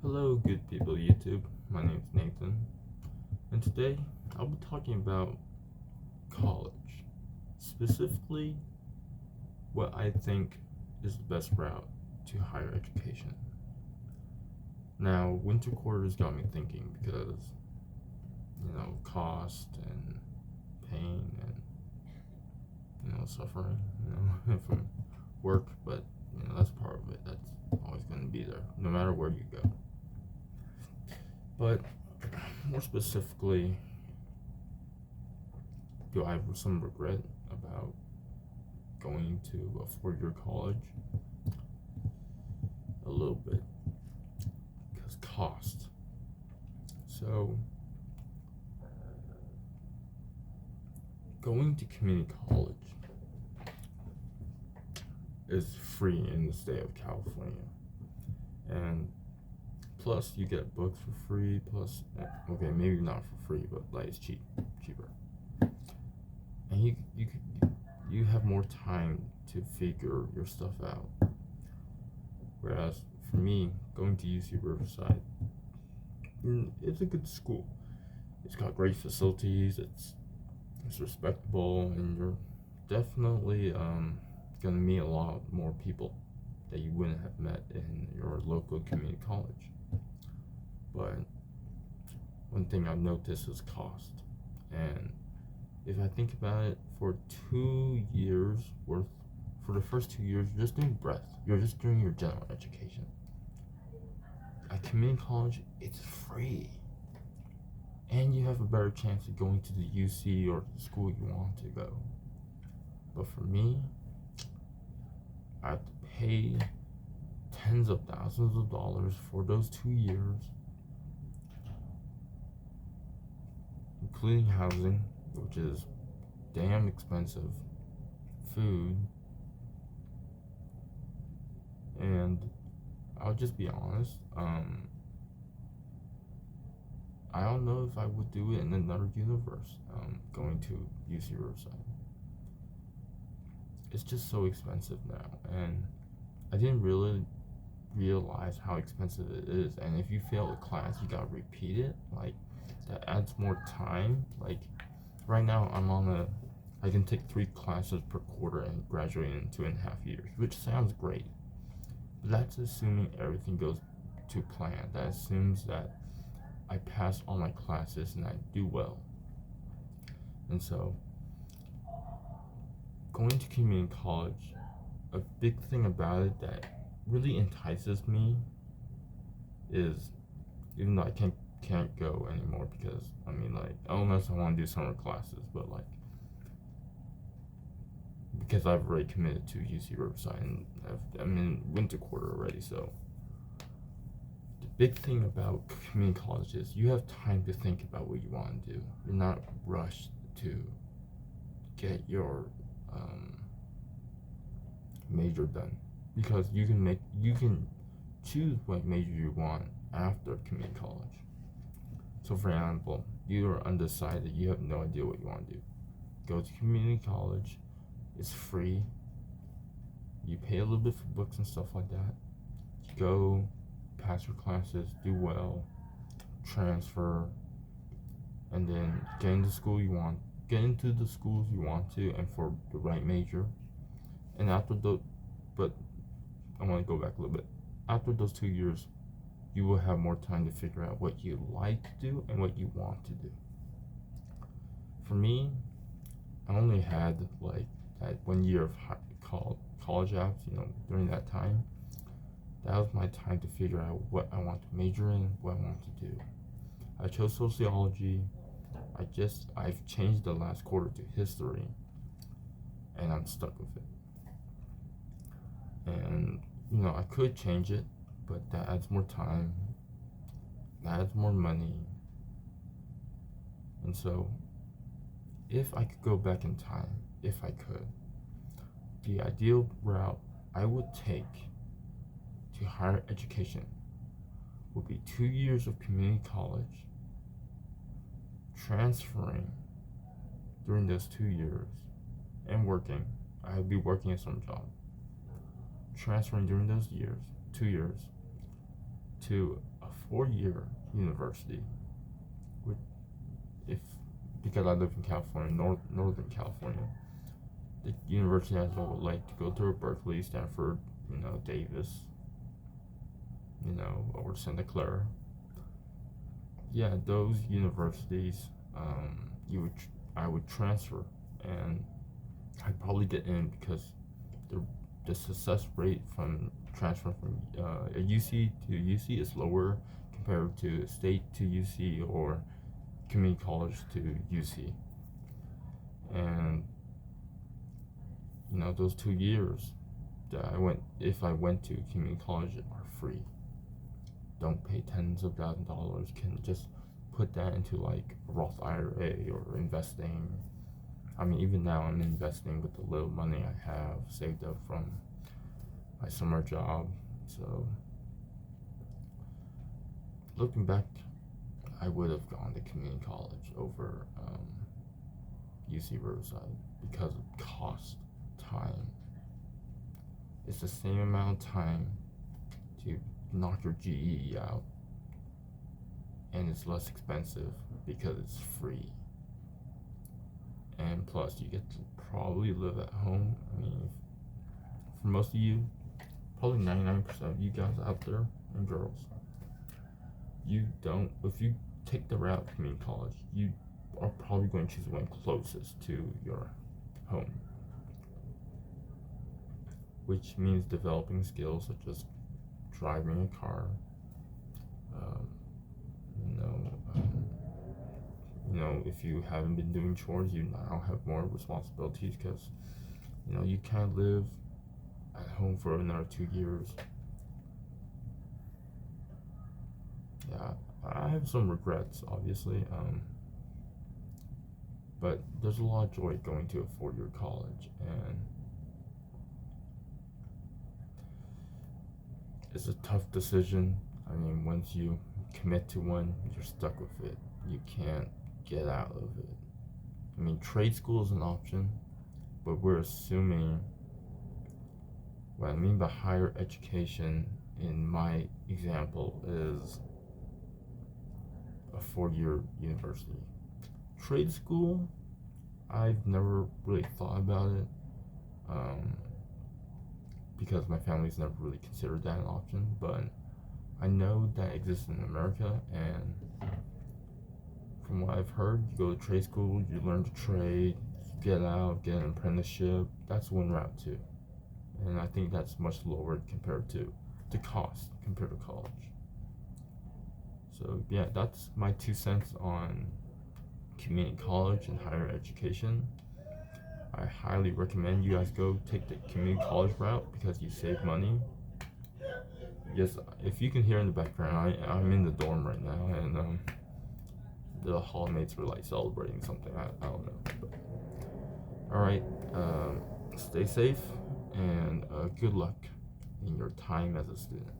Hello, good people YouTube. My name is Nathan, and today I'll be talking about college. Specifically, what I think is the best route to higher education. Now, winter quarters got me thinking because, cost and pain and, suffering, from work, but, that's part of it. That's always going to be there, no matter where you go. But more specifically, do I have some regret about going to a 4 year college? A little bit. Because cost. So, going to community college is free in the state of California. And plus, you get books for free. Plus, okay, maybe not for free, but like it's cheaper. And you have more time to figure your stuff out. Whereas for me, going to UC Riverside, it's a good school. It's got great facilities. It's respectable, and you're definitely gonna meet a lot more people that you wouldn't have met in your local community college. But one thing I've noticed is cost, and if I think about it, for 2 years worth, for the first 2 years, you're just doing breath. You're just doing your general education. At community college, it's free, and you have a better chance of going to the UC or the school you want to go. But for me, I have to pay tens of thousands of dollars for those 2 years, including housing, which is damn expensive, food, and I'll just be honest, I don't know if I would do it in another universe, going to UC Riverside. It's just so expensive now, and I didn't really realize how expensive it is. And if you fail a class, you gotta repeat it. Like, that adds more time. Like, right now, I can take 3 classes per quarter and graduate in 2.5 years, which sounds great. But that's assuming everything goes to plan. That assumes that I pass all my classes and I do well. And so, going to community college, a big thing about it that really entices me is, even though I can't go anymore because unless I want to do summer classes, but because I've already committed to UC Riverside and I'm in winter quarter already. So the big thing about community college is you have time to think about what you want to do. You're not rushed to get your major done, because you can choose what major you want after community college. So for example, you are undecided, you have no idea what you want to do. Go to community college, it's free. You pay a little bit for books and stuff like that. Go, pass your classes, do well, transfer, and then get into the schools you want to, and for the right major. And but I want to go back a little bit. After those 2 years, you will have more time to figure out what you like to do and what you want to do. For me, I only had like that 1 year of college apps, during that time. That was my time to figure out what I want to major in, what I want to do. I chose sociology. I've changed the last quarter to history, and I'm stuck with it. And I could change it, but that adds more time, that adds more money. And so, if I could go back in time, if I could, the ideal route I would take to higher education would be 2 years of community college, transferring during those 2 years, and working. I would be working at some job. Transferring during those 2 years, to a a 4-year university, which if because I live in California, Northern California, the university I would like to go to Berkeley, Stanford, Davis, or Santa Clara. Yeah, those universities, I would transfer, and I'd probably get in because the success rate from transferring from a UC to UC is lower compared to state to UC or community college to UC. And those 2 years that if I went to community college, are free. Don't pay tens of thousands of dollars. Can just put that into like a Roth IRA or investing. I mean, even now I'm investing with the little money I have saved up from my summer job. So looking back, I would have gone to community college over UC Riverside because of cost, time. It's the same amount of time to knock your GED out, and it's less expensive because it's free. And plus, you get to probably live at home. I mean, for most of you, probably 99% of you guys out there and girls, if you take the route of community college, you are probably going to choose one closest to your home, which means developing skills such as driving a car, if you haven't been doing chores, you now have more responsibilities because, you can't live at home for another 2 years. Yeah, I have some regrets, obviously, but there's a lot of joy going to a 4-year college, and it's a tough decision. I mean, once you commit to one, you're stuck with it. You can't get out of it. I mean, trade school is an option, but we're assuming, what I mean by higher education in my example is a 4-year university. Trade school, I've never really thought about it, because my family's never really considered that an option, but I know that exists in America, and from what I've heard, you go to trade school, you learn to trade, you get out, get an apprenticeship. That's one route too, and I think that's much lower compared to the cost compared to college. So yeah, that's my 2 cents on community college and higher education. I highly recommend you guys go take the community college route because you save money. Yes, if you can hear in the background, I'm in the dorm right now, and the hallmates were like celebrating something. I don't know. But, all right, stay safe, and good luck in your time as a student.